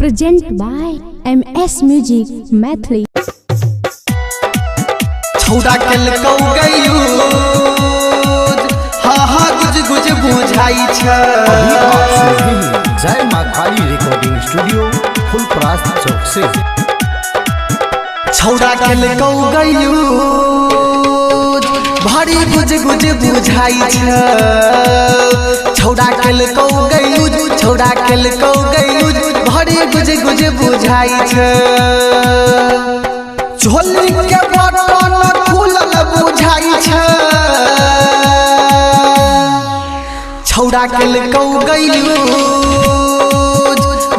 Presented by MS Music Mathli। छौड़ा केल कौ गयू हा गुज गुज बुझाई छ। जय मां काली रिकॉर्डिंग स्टूडियो फुलपरास चौक से। छौड़ा केल कौ गयू भारी गुज गुज बुझाई छ। छौड़ा केल कौ गयू छौड़ा केल कौ गयू भारी गुज गुज बुझाई छ। झोली के बटन खुलल बुझाई छ। छौड़ा केल कौ गयू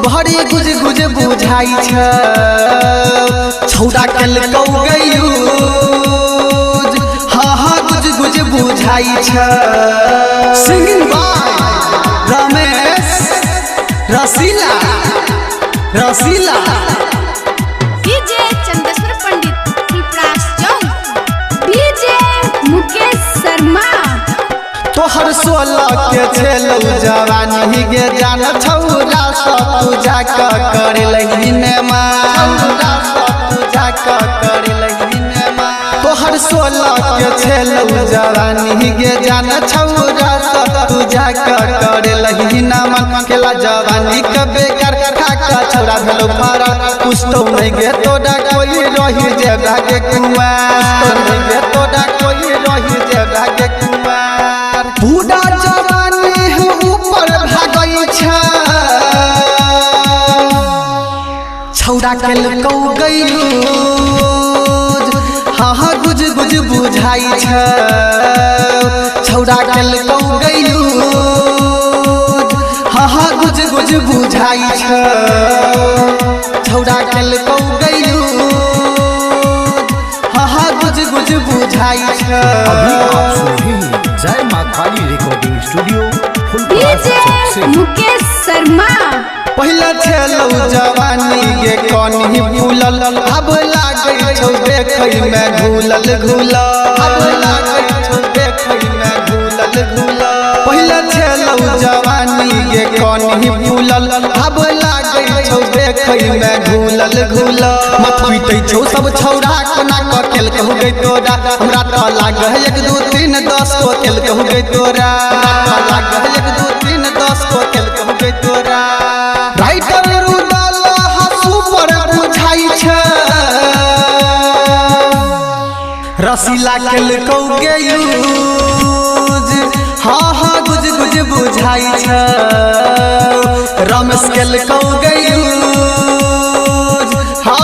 भारी गुज गुज बुझाई छ। छौड़ा केल कौ गयू हा गुज गुज बुझाई छ। Singing by Ramesh Rasila Rasila DJ Chandeshwar Pandit Phulparas Chowk. DJ Mukesh Sharma. तोहर 16 के छेलौ जवानी गे जान छौरा सब पूजा कर लहीने मां। छौरा सब पूजा कर लहीने मां। तोहर 16 के छेलौ जवानी गे जान छौरा सब पूजा कर लहीना मां। केला जवानी के बेकार खाका छौरा भेलौ फरा कुछ तो नहीं गे तोड़ा कोई रही जे भागे कुमार। तो नहीं गे तोड़ा कोई रही जे भागे कुमार। बूढ़ा जवानी ऊपर भागई छ। छौड़ा केल कौ गयू हा गुज गुज बुझाई छ। छौड़ा केल कौ गयू हा गुज गुज बुझाई छ। छौड़ा केल कौ गयू हा गुज गुज बुझाई छ। जय मां काली रिकॉर्डिंग स्टूडियो फुलपरास चौक से। मुकेश शर्मा। पहले छेलौ जवानी गे कनी फूलल अब लागै छौ देखै में घूलल घूलल। अब लागै छौ देखै में घूलल घूलल। पहले छेलौ जवानी गे कनी फूलल अब लागै छौ देखै में घूलल घूलल। मत पीटै छौ सब छौड़ा कोना क केल कहू गे तोरा। हमरा त लागै 1 2 3 10 को केल कहू गे तोरा। हमरा त लागै 1 2 3 10 को केल कहू गे तोरा। राइटर रुदल हसू पर बुझाई छ। रसीला केल कौ गयू हा गुज गुज बुझाई छ। रमेश केल कौ गयू हा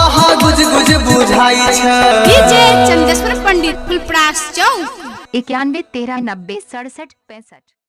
गुज गुज बुझाई छ। डीजे चंदेश्वर पंडित फुलपरास चौक। 91 13 90 67 65।